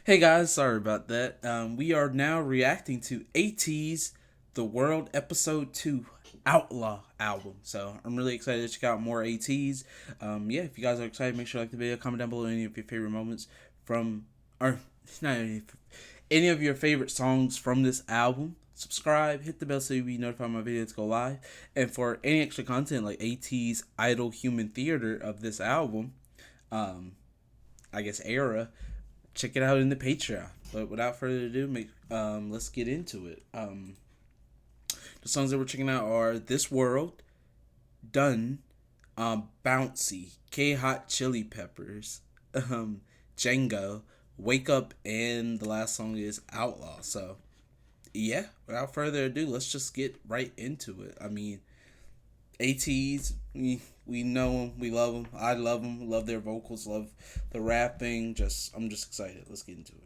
Hey guys, sorry about that. We are now reacting to ATEEZ The World Episode 2 Outlaw album. So I'm really excited to check out more ATEEZ. Yeah, if you guys are excited, make sure to like the video, comment down below any of your favorite moments from, or not any of your favorite songs from this album. Subscribe, hit the bell so you'll be notified when my videos go live. And for any extra content like ATEEZ Idle Human Theater of this album, um, I guess era, check it out in the Patreon. But without further ado, let's get into it. The songs that we're checking out are "This World," "Done," "Bouncy," K Hot Chili Peppers, Django, "Wake Up," and the last song is "Outlaw." So yeah, without further ado, let's just get right into it. I mean, ATEEZ, we know them, we love them. I love them, love their vocals, love the rapping. I'm just excited. Let's get into it.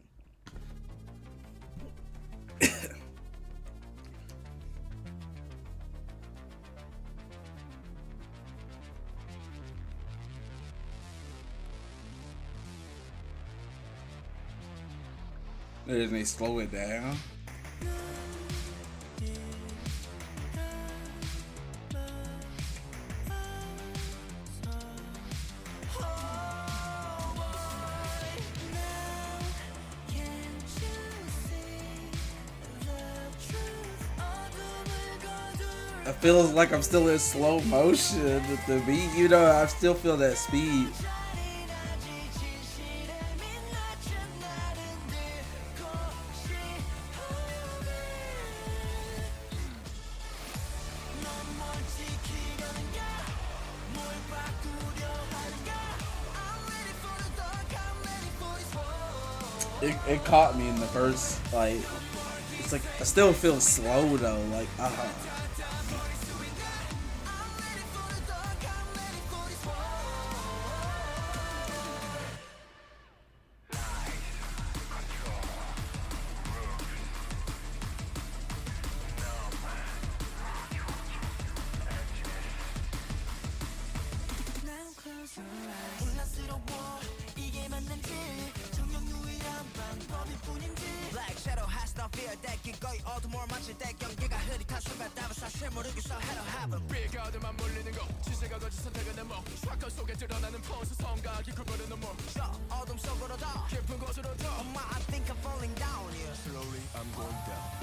Then they slow it down. I feel like I'm still in slow motion with the beat. You know, I still feel that speed. It caught me in the first, like, it's like, I still feel slow though, like,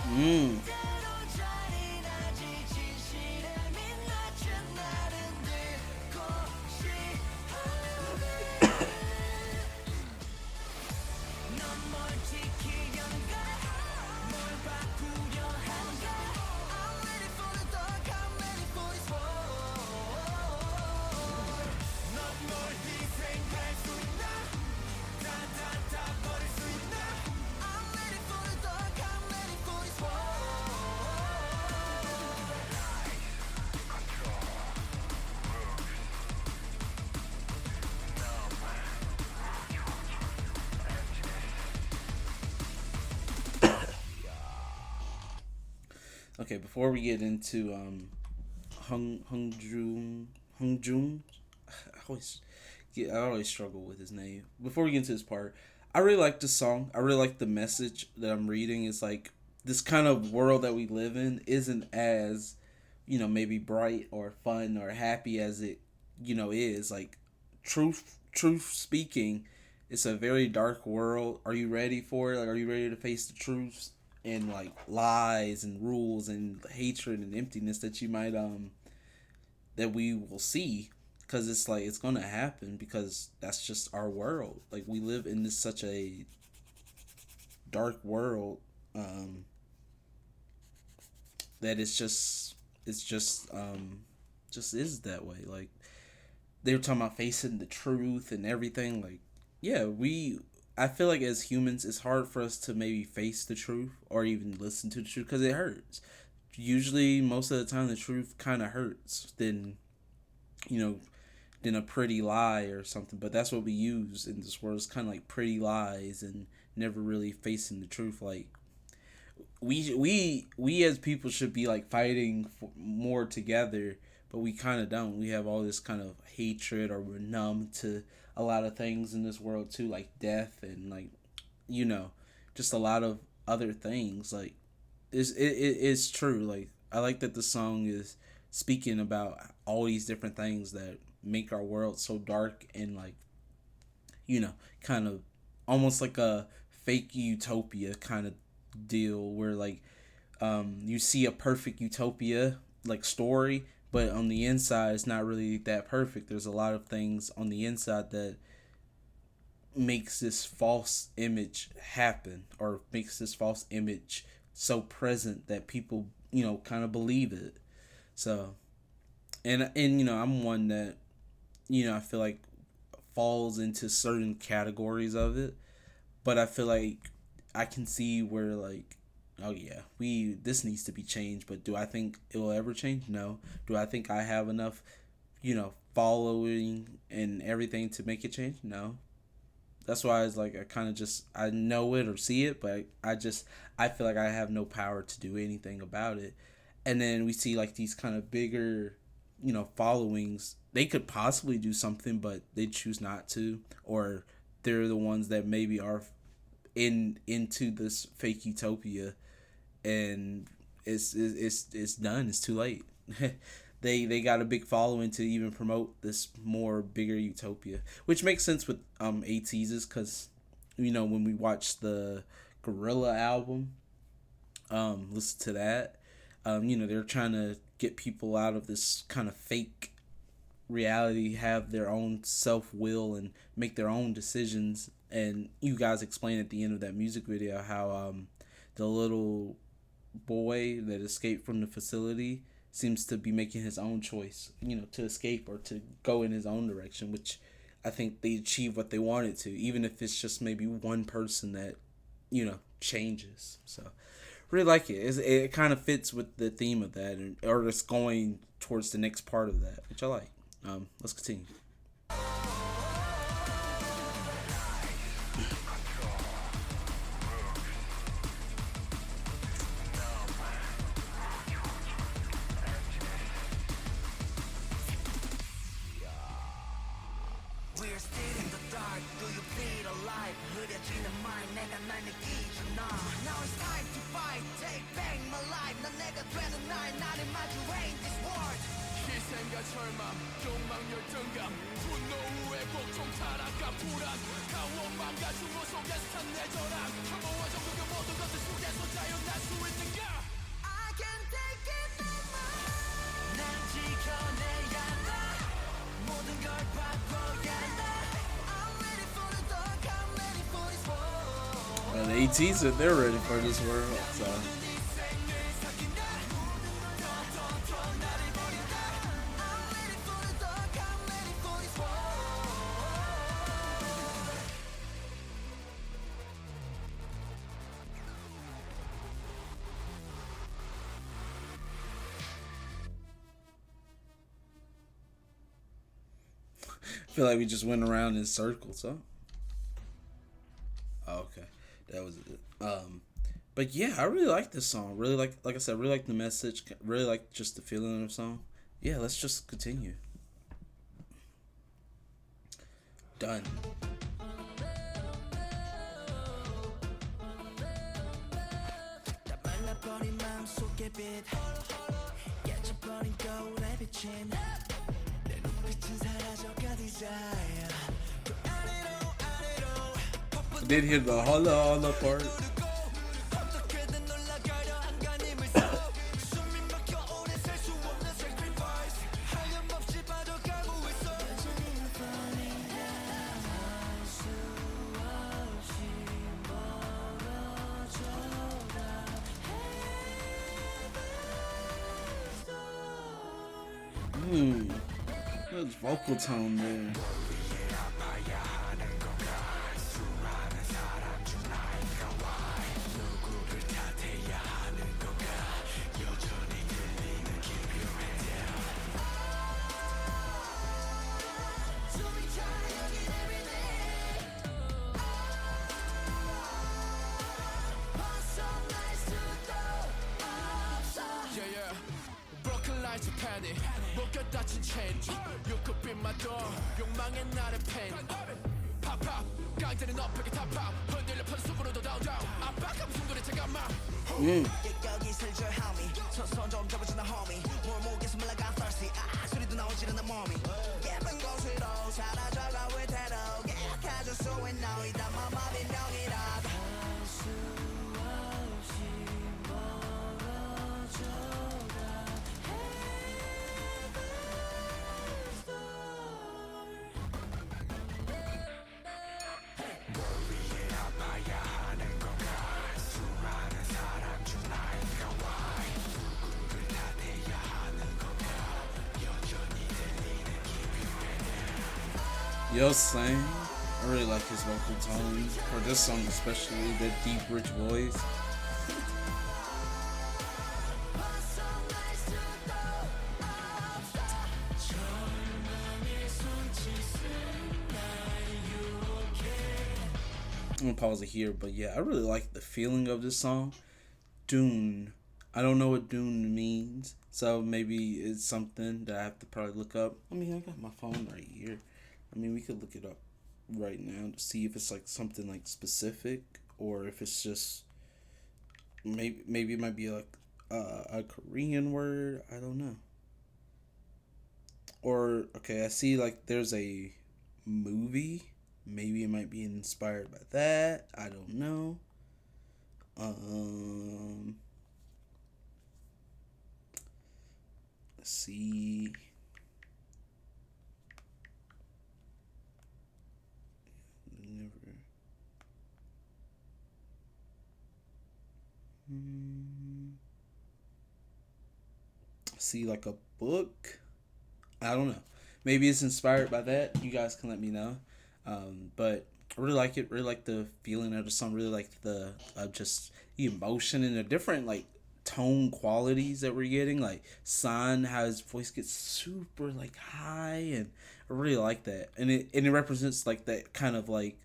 mm. Okay, before we get into Hung Jun, I always I always struggle with his name. Before we get into this part, I really like the song. I really like the message that I'm reading. It's like this kind of world that we live in isn't as, maybe bright or fun or happy as it, is. Like, truth speaking, it's a very dark world. Are you ready for it? Like, are you ready to face the truths and like lies and rules and hatred and emptiness that you might that we will see? Because it's like it's gonna happen, because that's just our world. Like, we live in this such a dark world, um that it's just is that way. Like, they were talking about facing the truth and everything. Like, yeah, I feel like as humans, it's hard for us to maybe face the truth or even listen to the truth because it hurts. Usually, most of the time, the truth kind of hurts you know, than a pretty lie or something. But that's what we use in this world. It's kind of like pretty lies and never really facing the truth. Like, we as people should be like fighting for more together, but we kind of don't. We have all this kind of hatred, or we're numb to a lot of things in this world too, like death and like, you know, just a lot of other things. Like it's true. Like I like that the song is speaking about all these different things that make our world so dark and like, you know, kind of almost like a fake utopia kind of deal where like you see a perfect utopia like story, but on the inside it's not really that perfect. There's a lot of things on the inside that makes this false image happen, or makes this false image so present that people, you know, kind of believe it. So and you know, I'm one that, you know, I feel like falls into certain categories of it, but I feel like I can see where like, oh yeah, we this needs to be changed, but do I think it will ever change? No. Do I think I have enough, you know, following and everything to make it change? No. That's why it's like I kind of just I know it or see it, but I feel like I have no power to do anything about it. And then we see like these kind of bigger, you know, followings. They could possibly do something, but they choose not to, or they're the ones that maybe are into this fake utopia, and it's done. It's too late. They got a big following to even promote this more bigger utopia, which makes sense with ATEEZ, because you know when we watch the Gorilla album, listen to that, you know they're trying to get people out of this kind of fake reality, have their own self will and make their own decisions. And you guys explain at the end of that music video how the little boy that escaped from the facility seems to be making his own choice, you know, to escape or to go in his own direction, which I think they achieve what they wanted to, even if it's just maybe one person that, you know, changes. So really like it. It kind of fits with the theme of that, or it's going towards the next part of that, which I like. Let's continue. We're still in the dark, do you feel alive? 흐려지는 mind, 내가 날 느끼잖아. Now it's time to fight, take back my life. 난 내가 되는 날, 나를 마주해 in this world. 희생과 절망, 욕망, 열등감, 분노, 후회, 복종, 타락과 불안, 가원망, 가슴 속에서 산 내 저랑, 혐오와 정도 그 모든 것들 속에서 자유날 수 있는가? I can take it no more. 난 지켜내야 돼. 모든 걸 바꿔야 돼. I'm ready for the dark, I'm ready for this world. The ATEEZ are they're ready for this world. So. I feel like we just went around in circles, huh? Oh, okay, that was it. But yeah, I really like this song. Really like I said, really like the message. Really like just the feeling of the song. Yeah, let's just continue. Done. I did hear the holla part. That's vocal tone there. Mm. 여기 슬쩍 homie 손좀 잡아주는 homie 몰목에서 물러가 thirsty 소리도 나오지는 몸이 예쁜 곳으로 사라져가 위태로 계약하죠 so we know it I'm a mommy 명이라 Yo, Sang, I really like his vocal tone for this song, especially the deep, rich voice. I'm gonna pause it here, but yeah, I really like the feeling of this song. Dune. I don't know what Dune means, so maybe it's something that I have to probably look up. I mean, I got my phone right here. I mean, we could look it up right now to see if it's like something like specific or if it's just maybe it might be like a Korean word. I don't know. Or okay, I see like there's a movie. Maybe it might be inspired by that. I don't know. Let's see. Never. See like a book. I don't know. Maybe it's inspired by that. You guys can let me know. But I really like it. Really like the feeling of the song. Really like the just the emotion and the different like tone qualities that we're getting. Like San, how his voice gets super like high, and I really like that. And it represents like that kind of like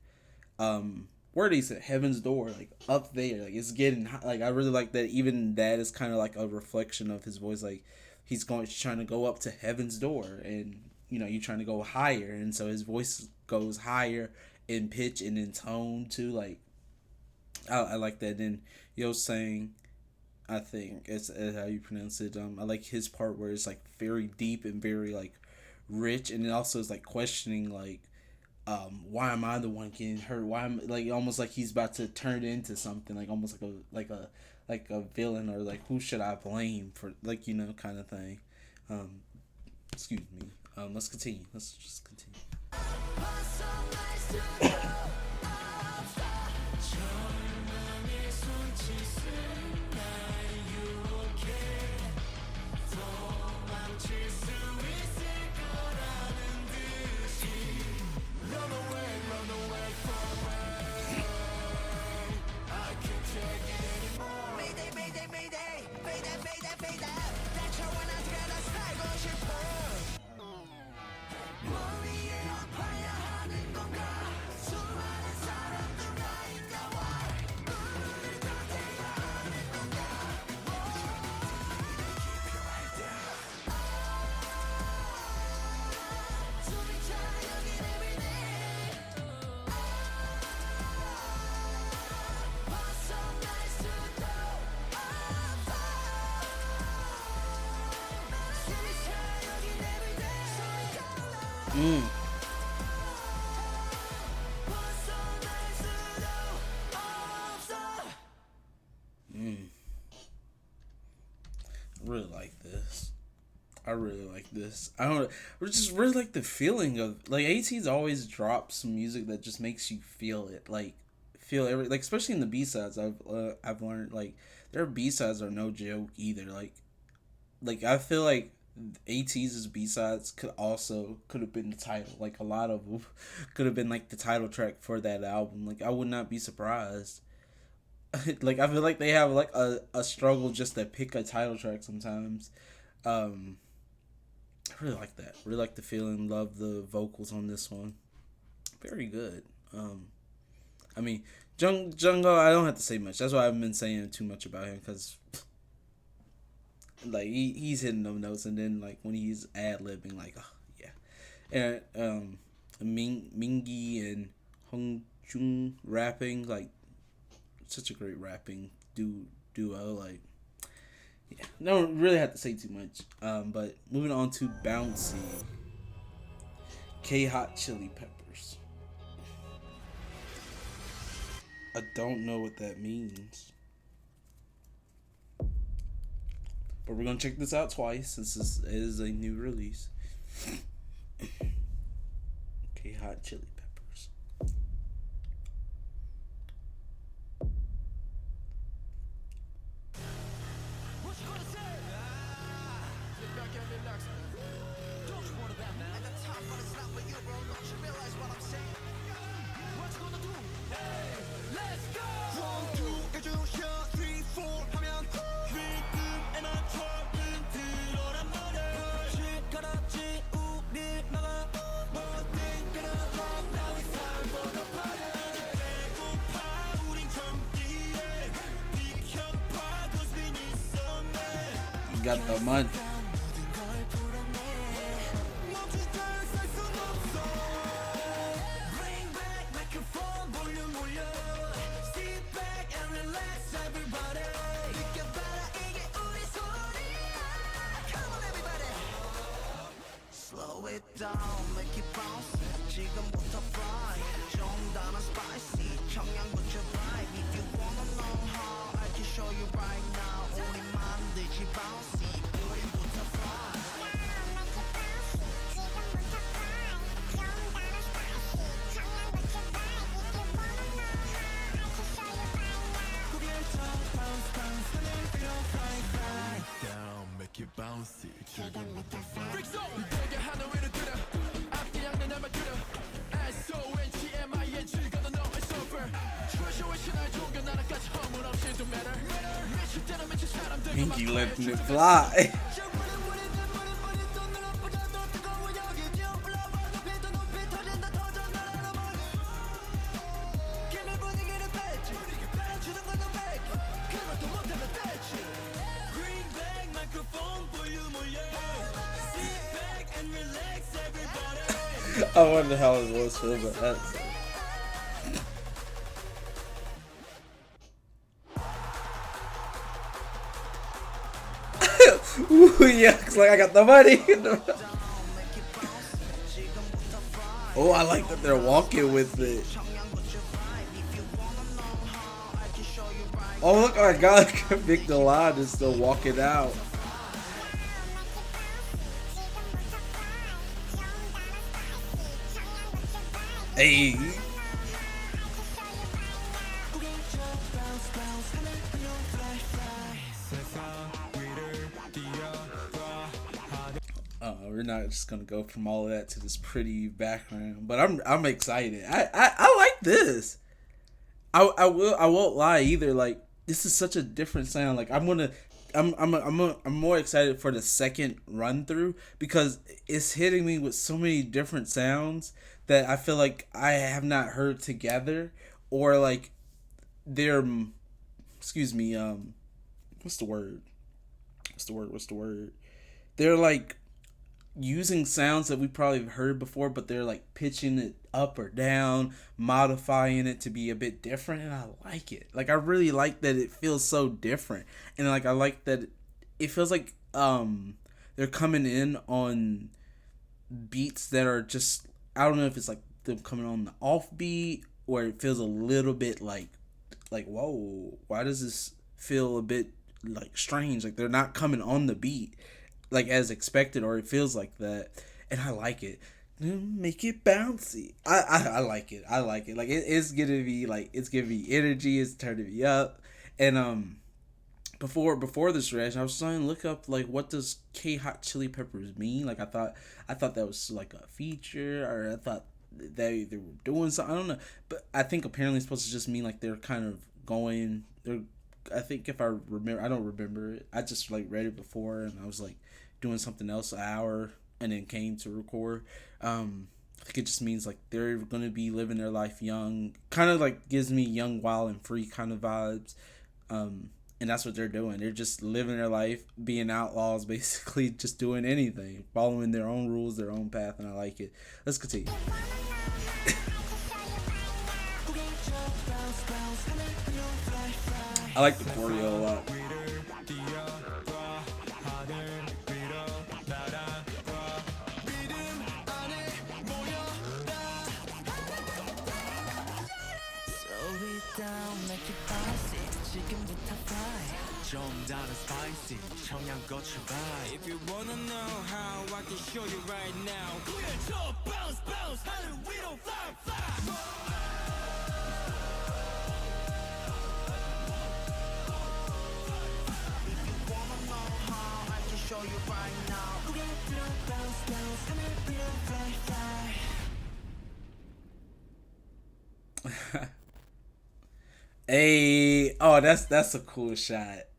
where they said heaven's door, like up there, like it's getting high. Like I really like that. Even that is kind of like a reflection of his voice. Like he's trying to go up to heaven's door, and you're trying to go higher, and so his voice goes higher in pitch and in tone too. Like I like that. And Yo saying, I think it's how you pronounce it. I like his part where it's like very deep and very like rich, and it also is like questioning like why am I the one getting hurt? Why am like almost like he's about to turn into something like almost like a villain, or like who should I blame for like kind of thing. Excuse me. Let's continue. Let's just continue. Mayday mayday mayday mayday mayday mayday 대처와 나한테 나 살고 싶어 뭘 위해 아파야 하는 건가 수많은 사람들 나인가 why 우리를 다 돼야 하는 건가 숨이 차 여긴 everyday 벗어날 수도 없어 숨이 차 여긴 everyday 소리 걸러 벗어날 수도 없어 I really like this. I really like this. I don't. I just really like the feeling of like ATEEZ always drops some music that just makes you feel it. Like feel every like especially in the B sides. I've learned like their B sides are no joke either. Like I feel like ATEEZ's B sides could have been the title. Like a lot of them could have been like the title track for that album. Like I would not be surprised. Like I feel like they have like a struggle just to pick a title track sometimes. I really like that. Really like the feeling. Love the vocals on this one. Very good. I mean, Jungkook. I don't have to say much. That's why I haven't been saying too much about him because, like, he's hitting those notes, and then like when he's ad libbing, like, oh yeah, and Mingi and Jung rapping, like such a great rapping duo. Like, yeah, don't really have to say too much. But moving on to Bouncy, K Hot Chili Peppers. I don't know what that means, but we're gonna check this out twice since it is a new release. K Hot Chili Peppers. Got the money. Slow it down, make it bounce. 지금부터 fly. 좀 더는 spicy. 청양고추 vibe. If you wanna know how, I can show you right now. 우리 만들지 bouncy. 우리부터 fly. Down, make it bouncy. 지금부터 fly. Pinky letting it fly. I wonder how it was feel, but that's. Ooh, yeah, cause like I got the money. Oh, I like that they're walking with it. Oh, look, I got Vic Delon is still walking out. Hey. We're not just gonna go from all of that to this pretty background, but I'm excited. I like this. I won't lie either. Like, this is such a different sound. Like, I'm more excited for the second run through because it's hitting me with so many different sounds that I feel like I have not heard together, or like they're, excuse me, what's the word? They're like using sounds that we probably have heard before, but they're like pitching it up or down, modifying it to be a bit different, and I like it. Like, I really like that it feels so different, and like I like that it feels like they're coming in on beats that are just, I don't know if it's like them coming on the off beat, or it feels a little bit like whoa, why does this feel a bit like strange? Like, they're not coming on the beat like as expected, or it feels like that, and I like it. Make it bouncy. I like it. I like it. Like, it's gonna be like, it's giving me energy. It's turning me up. And before this reaction, I was trying to look up like, what does K Hot Chili Peppers mean? Like, I thought that was like a feature, or I thought they were doing something. I don't know, but I think apparently it's supposed to just mean like they're kind of going. I think if I remember, I don't remember it. I just like read it before, and I was like doing something else an hour, and then came to record. I think it just means like they're gonna be living their life young. Kind of like gives me Young, Wild, and Free kind of vibes. And that's what they're doing. They're just living their life, being outlaws, basically, just doing anything, following their own rules, their own path, and I like it. Let's continue. I like the choreo a lot. 좀 다른 spicy 청양고추 vibe. If you wanna know how, I can show you right now. 구해줘 bounce bounce 하늘 위로 fly fly. If you wanna know how, I can show you right now. 구해줘 bounce bounce 하늘 위로 fly fly. Hey, oh, that's a cool shot.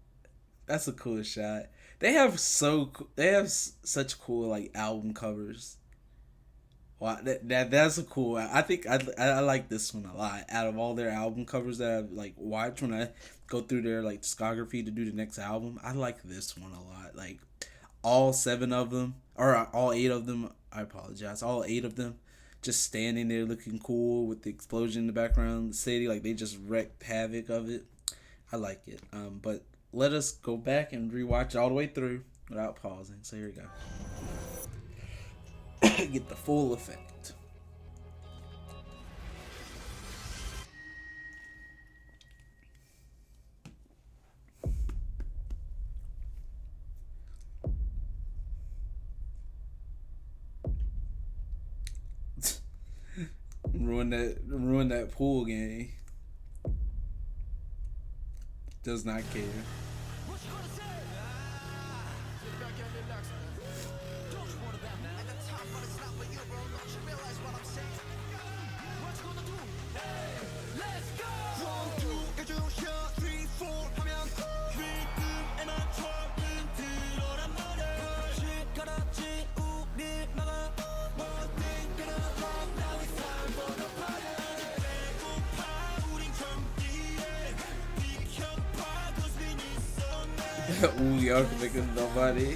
That's a cool shot. They have such cool like album covers. Wow, that's a cool. I think I like this one a lot. Out of all their album covers that I've like watched when I go through their like discography to do the next album, I like this one a lot. Like all 7 of them or all 8 of them. I apologize. All 8 of them just standing there looking cool with the explosion in the background, the city, like they just wrecked havoc of it. I like it. But let us go back and rewatch all the way through without pausing. So here we go. Get the full effect. Ruin that pool game. Does not care. Ooh, y'all can make it nobody.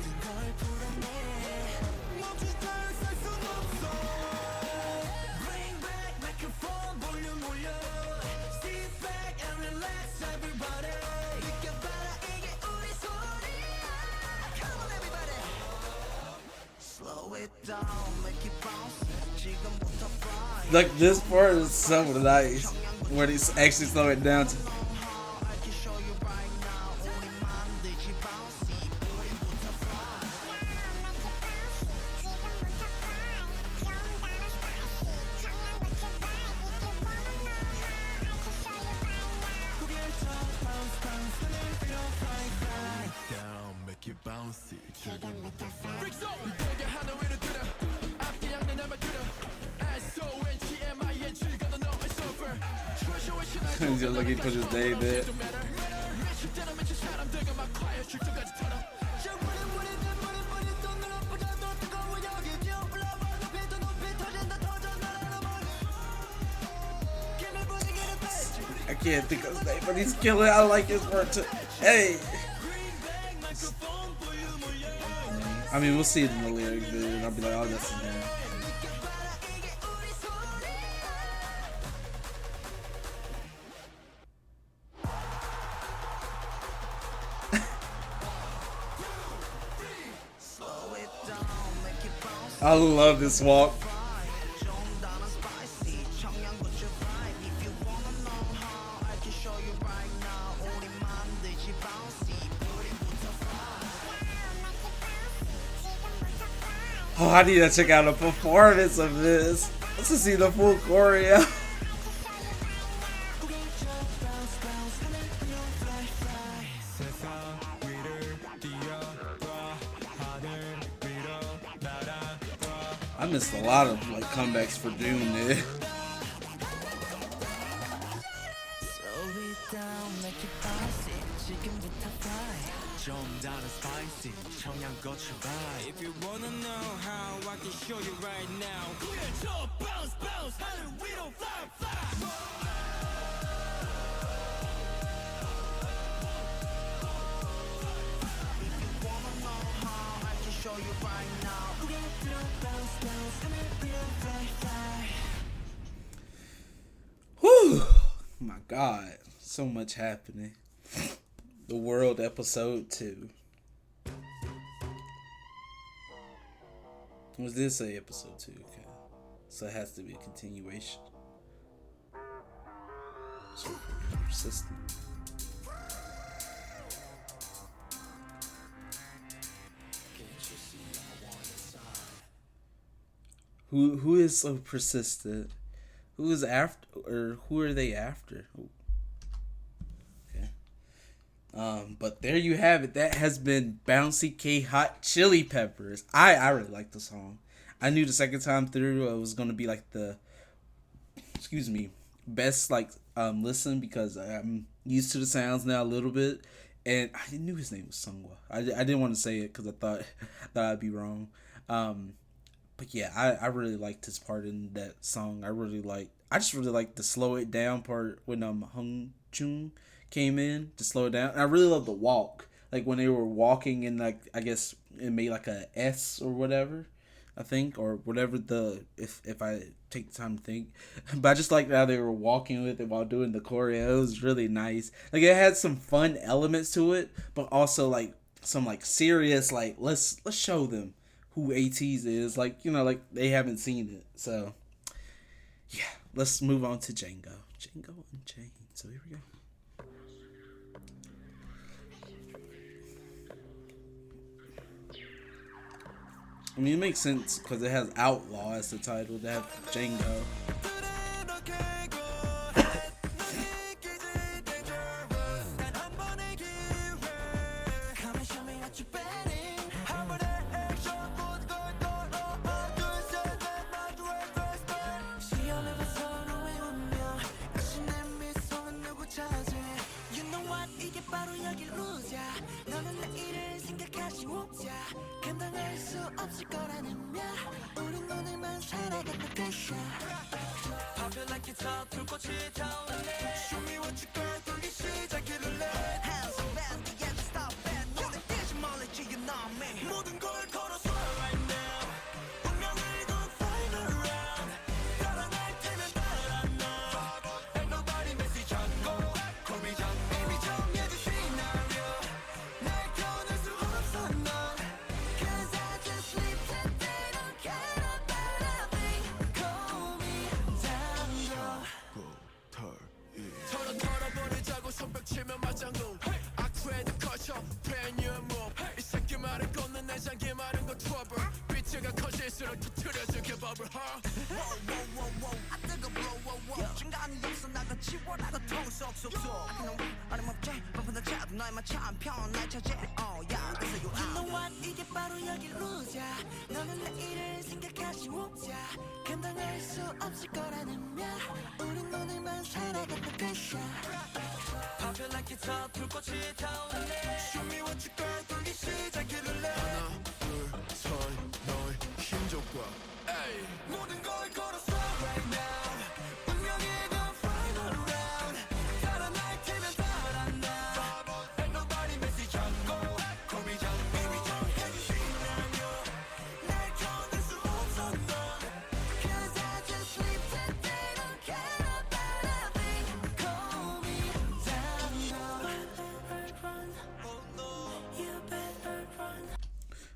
Like this part is so nice when he's actually slowing it down to. He's just looking for his name there. I can't think of his name, but he's killing. I like his work too. Hey. I mean, we'll see it in the lyric video, and I'll be like, oh, that's his name. I love this walk. Oh, I need to check out a performance of this. Let's just see the full choreo. I missed a lot of like comebacks for June there. If you wanna know how, I can show you right now. Bounce, bounce, we don't fly, fly. If you wanna know how, I can show you right now. Bounce, bounce, Whew. My God, so much happening. The World episode 2. Was this a episode 2? Okay. So it has to be a continuation. So persistent. Who is so persistent? Who is after, or who are they after? Ooh. Okay. But there you have it. That has been Bouncy K Hot Chili Peppers. I really like the song. I knew the second time through it was gonna be like the, excuse me, best like listen, because I'm used to the sounds now a little bit, and I knew his name was Sungwa. I didn't want to say it because I thought I'd be wrong. But yeah, I really liked his part in that song. I just really like the slow it down part when Hung Chung came in to slow it down. And I really love the walk, like when they were walking, and like I guess it made like a S or whatever, I think, or whatever the if I take the time to think. But I just like how they were walking with it while doing the choreo. It was really nice. Like it had some fun elements to it, but also like some like serious, like let's show them who ATEEZ is, like, you know, like they haven't seen it. So yeah, let's move on to Django Unchained. So here we go. I mean, it makes sense because it has Outlaw as the title to have Django.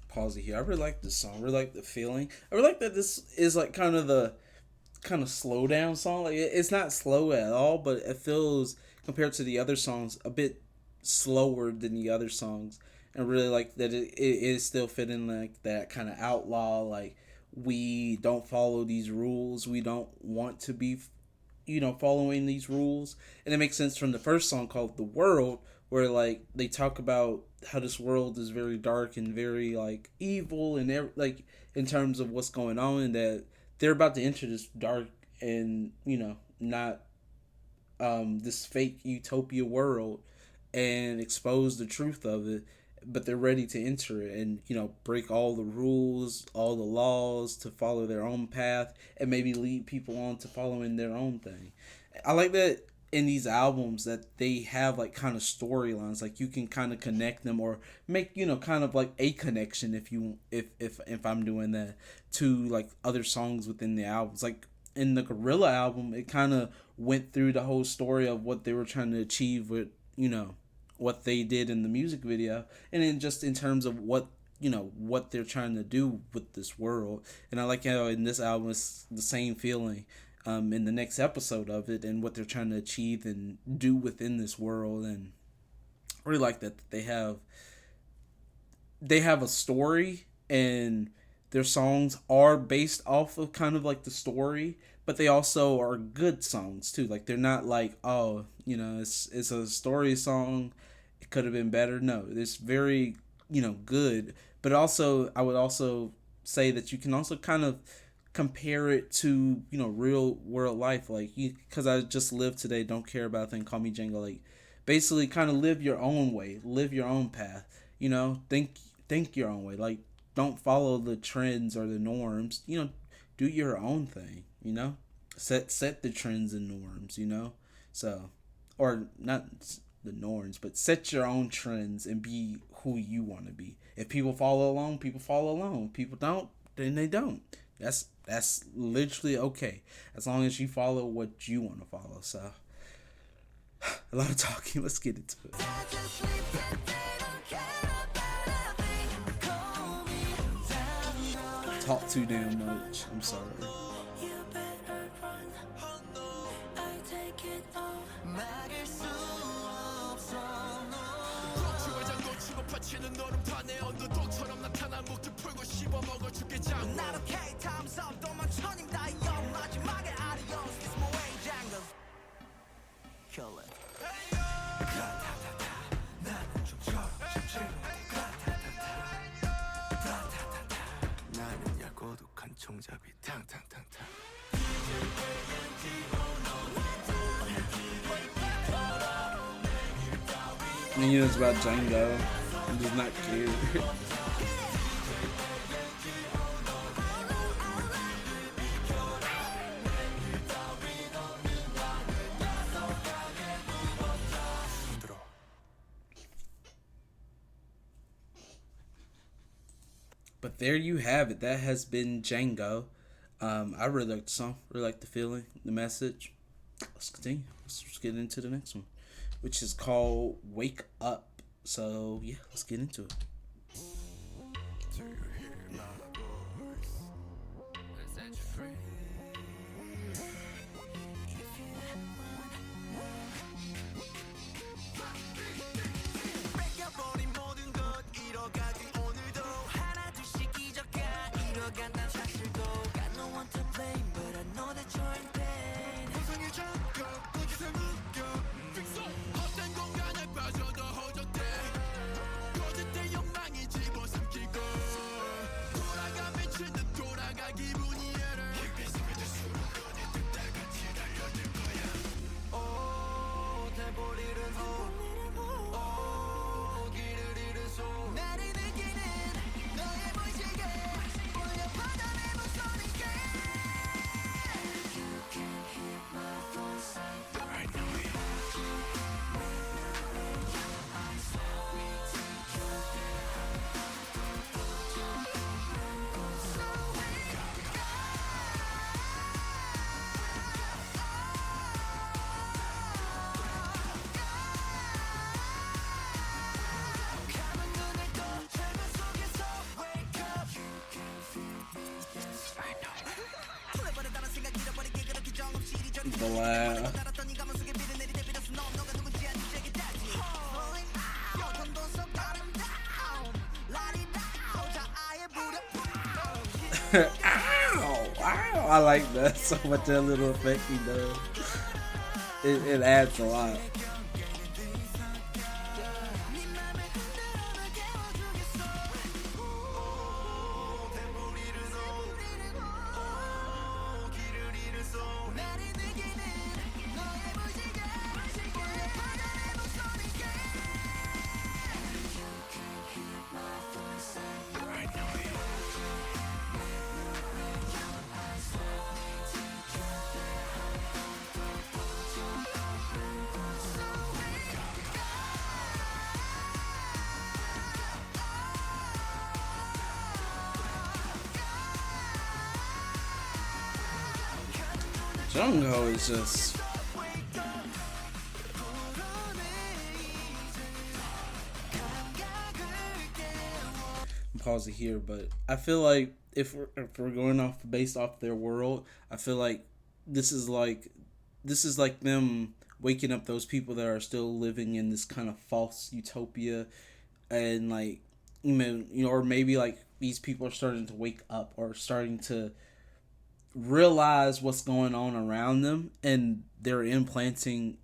Pause it here. I really like this song. I really like the feeling. I really like that this is like kind of slow down song. Like it's not slow at all, but it feels, compared to the other songs, a bit slower than the other songs. And really like that it is still fitting like that kind of outlaw. Like we don't follow these rules. We don't want to be, following these rules. And it makes sense from the first song called "The World," where like they talk about how this world is very dark and very like evil, and like in terms of what's going on, and that they're about to enter this dark and not this fake utopia world and expose the truth of it, but they're ready to enter it and break all the rules, all the laws, to follow their own path and maybe lead people on to following their own thing. I like that in these albums that they have like kind of storylines, like you can kind of connect them or make kind of like a connection if I'm doing that to like other songs within the albums. Like in the Gorilla album, it kind of went through the whole story of what they were trying to achieve with, what they did in the music video, and then just in terms of what, what they're trying to do with this world. And I like how in this album it's the same feeling in the next episode of it, and what they're trying to achieve and do within this world. And I really like that they have a story, and their songs are based off of kind of like the story, but they also are good songs too. Like, they're not like, oh, it's a story song, it could have been better. No, it's very, good. But also, I would also say that you can also kind of compare it to, real world life. Like, because I just live today, don't care about a thing, call me Django. Like, basically kind of live your own way, live your own path, think your own way. Like, don't follow the trends or the norms, do your own thing, set the trends and norms, so, or not the norms, but set your own trends and be who you want to be. If people follow along, people follow along. If people don't, then they don't. That's literally okay, as long as you follow what you want to follow. So, a lot of talking, let's get into it. Talk too damn much, I'm sorry. And it's about Django. He does not care. But there you have it. That has been Django. I really like the song. Really like the feeling, the message. Let's continue. Let's just get into the next one, which is called Wake Up. So, yeah, let's get into it. Do you hear my voice? Let's set you free. Wow. Ow! Wow! I like that so much. That little effect he does. It adds a lot. Jungo is just pause it here, but I feel like if we're going off based off their world, I feel like this is like this is like them waking up those people that are still living in this kind of false utopia, and like or maybe like these people are starting to wake up or starting to realize what's going on around them, and they're implanting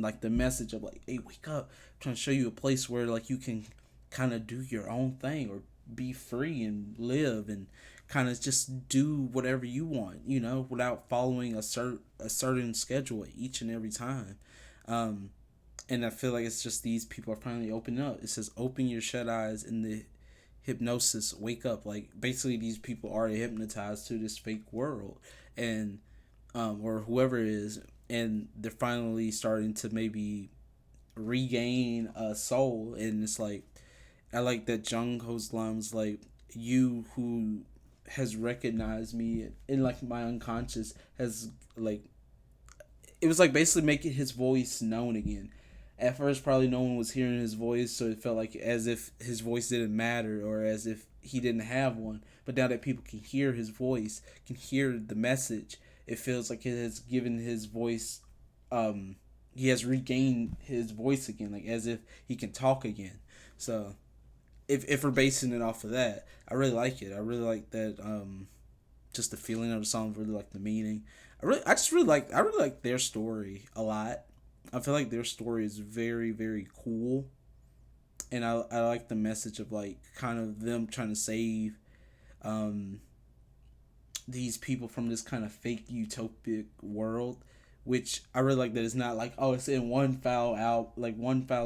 like the message of like, hey, wake up, I'm trying to show you a place where like you can kind of do your own thing or be free and live and kind of just do whatever you want, without following a certain schedule each and every time. And I feel like it's just these people are finally opening up. It says open your shut eyes in the hypnosis, wake up. Like basically these people are hypnotized to this fake world, and or whoever it is, and they're finally starting to maybe regain a soul. And it's like, I like that Jung Ho's lines like, you who has recognized me in like my unconscious has like, it was like basically making his voice known again. At first, probably no one was hearing his voice, so it felt like as if his voice didn't matter or as if he didn't have one. But now that people can hear his voice, can hear the message, it feels like it has given his voice, he has regained his voice again, like as if he can talk again. So, if we're basing it off of that, I really like it. I really like that, just the feeling of the song, really like the meaning. I really like their story a lot. I feel like their story is very, very cool. And I like the message of like kind of them trying to save these people from this kind of fake utopic world, which I really like that it's not like, oh, it's in one foul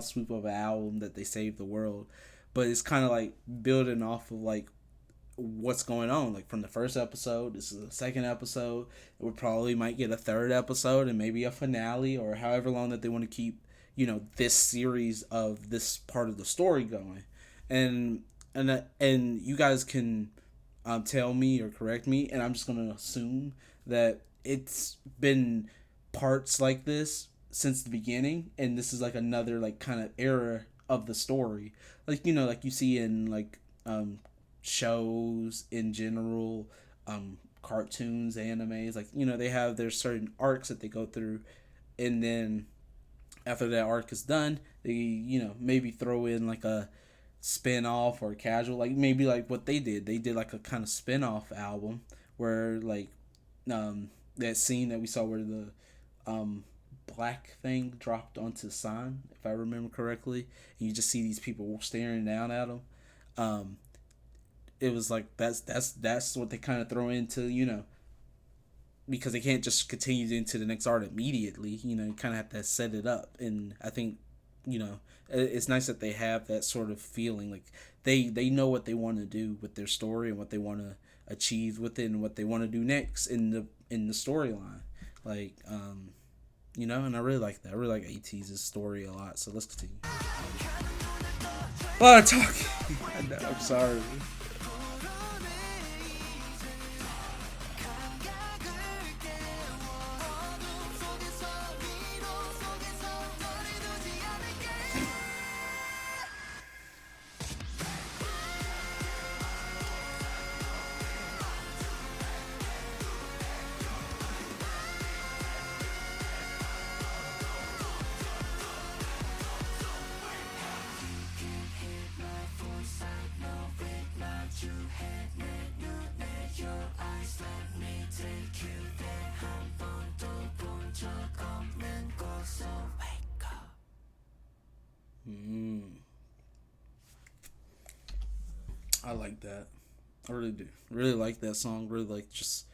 swoop of an album that they save the world, but it's kind of like building off of like what's going on, like from the first episode. This is the second episode. We probably might get a third episode and maybe a finale, or however long that they want to keep this series of this part of the story going. And you guys can tell me or correct me, and I'm just gonna assume that it's been parts like this since the beginning, and this is like another like kind of era of the story, like like you see in like shows in general, cartoons, animes, like they have their certain arcs that they go through, and then after that arc is done, they maybe throw in like a spin-off or casual, like maybe like what they did like a kind of spin-off album where like that scene that we saw where the black thing dropped onto the sign, if I remember correctly, and you just see these people staring down at them. It was like that's what they kind of throw into, because they can't just continue into the next art immediately. You kind of have to set it up, and I think it's nice that they have that sort of feeling, like they know what they want to do with their story and what they want to achieve with it and what they want to do next in the storyline, like and I really like that. I really like ATEEZ's story a lot. So let's continue. A lot of talking. I know, I'm sorry. I like that. I really do. Really like that song. Really like just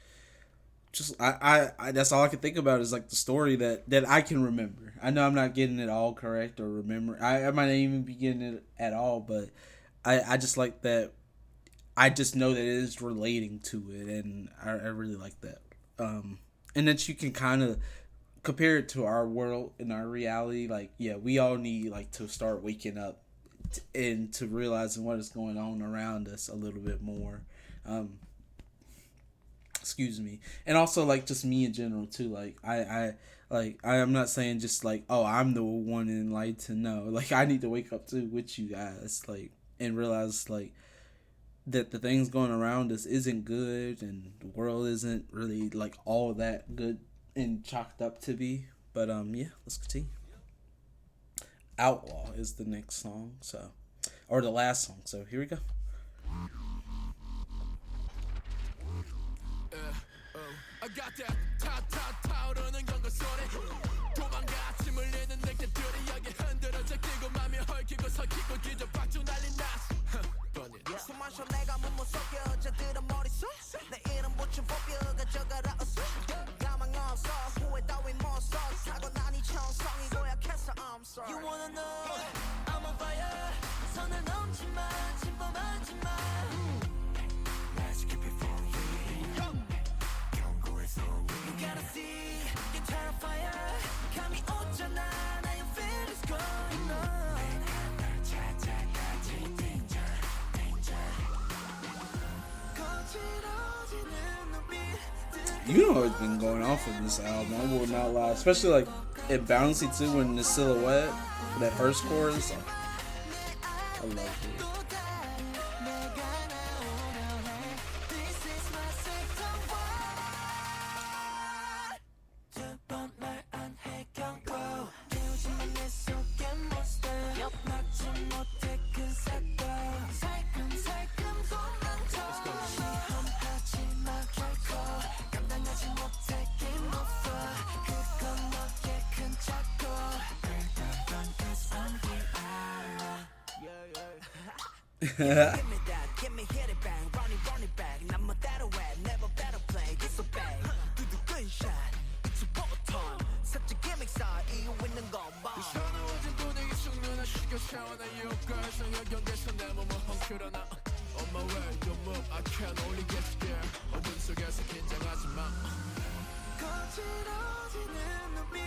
I that's all I can think about is like the story that I can remember. I know I'm not getting it all correct or remember. I might not even be getting it at all, but I just like that. I just know that it is relating to it, and I really like that. And that you can kind of compare it to our world and our reality. Like, yeah, we all need like to start waking up and to realizing what is going on around us a little bit more. Excuse me. And also like just me in general too. Like I am not saying just like, oh, I'm the one in light to know. Like I need to wake up too with you guys, like, and realize like that the things going around us isn't good, and the world isn't really like all that good and chalked up to be. But yeah, let's continue. Outlaw is the next song, so or the last song. So here we go. I got that 타오르는 경고 소리 도망가 아침을 내는 내게들이 여기 흔들어져 끼고 맘이 헐키고 설키고 뒤져박죽 날린 나스 숨 마셔 내가 몸못 속여 어제들은 머릿속 내 이름 붙인 법여 가져가라 어서 가망 없어 후회 따윈 못써 사고 난 이 천성이 고약해서 I'm sorry You wanna know I'm on fire 선을 넘지 마 침범하지 마 Let's keep it for real 경고에서 You gotta see you're terrifier 감이 오잖아 now you feel it's going on 내가 널 찾아가지 danger danger 거칠어지는 눈빛 You know it's been going off of this album. I will not lie, especially like it bouncy too when the silhouette for that first chorus. I love it. Give me that, give me hit it bang, run it back. 난 멋대로 해, never better play. This a bang, 두두 gunshot, it's a time. 살짝 gimmick 사 이유 있는 것만. 서러워진 분위기 숙면한 시켜 샤워 나 욕과에서 여경계서 내 몸을 헝클어놔 On my way, don't move, I can only get scared 어둠 속에서 긴장하지 마 거칠어지는 눈빛,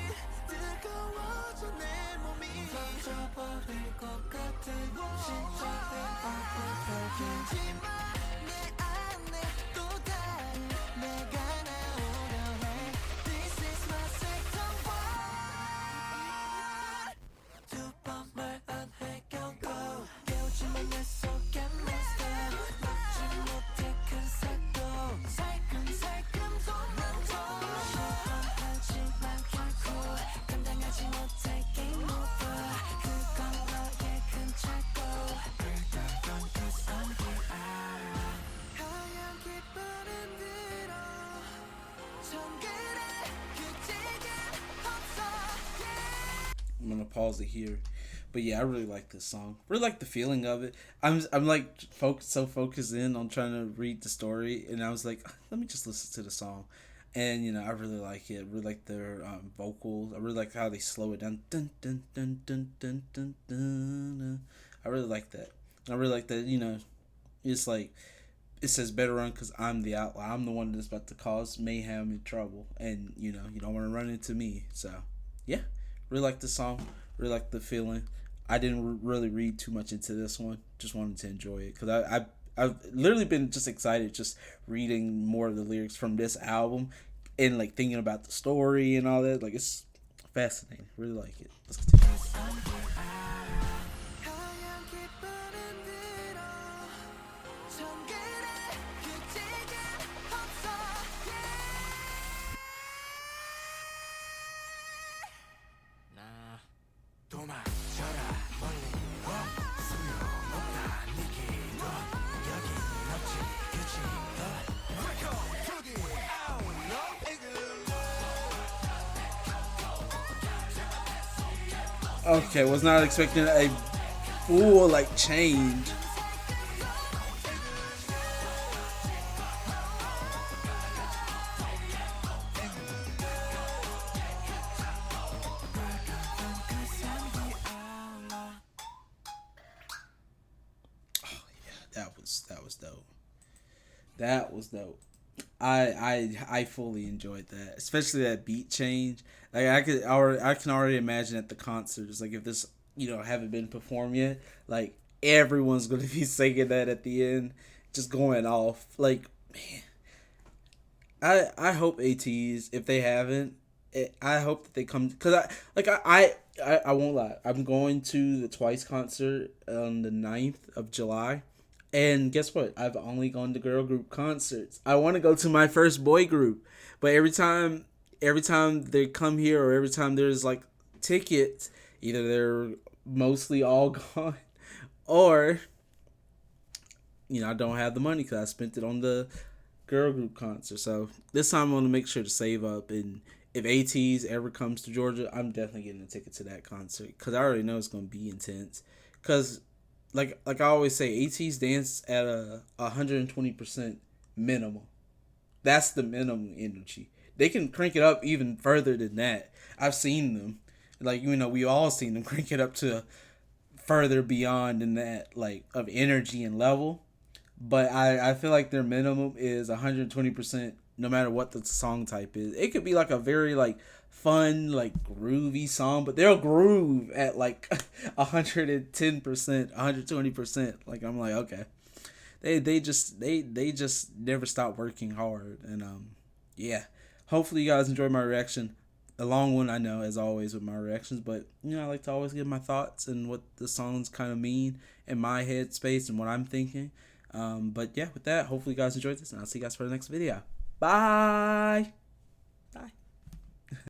뜨거워져 내 몸이. 던져버릴 것 같은 심장을 엎어지마 내 안에 또 다른 내가 나오려 해. This is my second one. 두 번 말 안 해 경고 깨우지만 내 속에 monster 막지 못해 큰 사고 살금살금 도망쳐 하지만 결코 감당하지 못해 game over 그건 너의 큰 착오 불타던 cause I'm here 하얀 깃발은 들어 정글에 규칙은 없어 I'm gonna pause it here, but yeah, I really like this song. Really like the feeling of it. I'm like so focused in on trying to read the story, and I was like, let me just listen to the song, and you know, I really like it. I really like their vocals. I really like how they slow it down. Dun, dun, dun, dun, dun, dun, dun, dun. I really like that. I really like that. You know, it's like it says better run because I'm the outlaw. I'm the one that's about to cause mayhem and trouble, and you know, you don't want to run into me. So yeah, really like the song. Really like the feeling. I didn't really read too much into this one. Just wanted to enjoy it because I've literally been just excited just reading more of the lyrics from this album and like thinking about the story and all that. Like it's fascinating. Really like it. Let's continue. 하얀 깃발은 들어 정글에 규칙은 없어 나 도망쳐라 멀리 소용없다 네 기도 여긴 없지 규칙도 Welcome to the outlaw Okay, was not expecting a full like change. That was dope. That was dope. I fully enjoyed that, especially that beat change. Like I can already imagine at the concerts, like if this haven't been performed yet, like everyone's gonna be singing that at the end, just going off. Like man, I hope ATEEZ, if they haven't, I hope that they come, because I won't lie, I'm going to the Twice concert on the 9th of July. And guess what? I've only gone to girl group concerts. I want to go to my first boy group, but every time they come here, or every time there's like tickets, either they're mostly all gone, or I don't have the money because I spent it on the girl group concert. So this time I'm gonna make sure to save up, and if ATEEZ ever comes to Georgia, I'm definitely getting a ticket to that concert because I already know it's gonna be intense. Because like I always say, ATEEZ dance at a 120% minimum. That's the minimum energy. They can crank it up even further than that. I've seen them. Like, we all seen them crank it up to further beyond than that, like, of energy and level. But I feel like their minimum is 120% no matter what the song type is. It could be like a very like fun, like groovy song, but they'll groove at like 110%, 120%. Like, I'm like, okay. They just never stop working hard. And yeah. Hopefully you guys enjoyed my reaction. A long one, I know, as always with my reactions, but I like to always give my thoughts and what the songs kind of mean in my headspace and what I'm thinking. But yeah, with that, hopefully you guys enjoyed this, and I'll see you guys for the next video. Bye.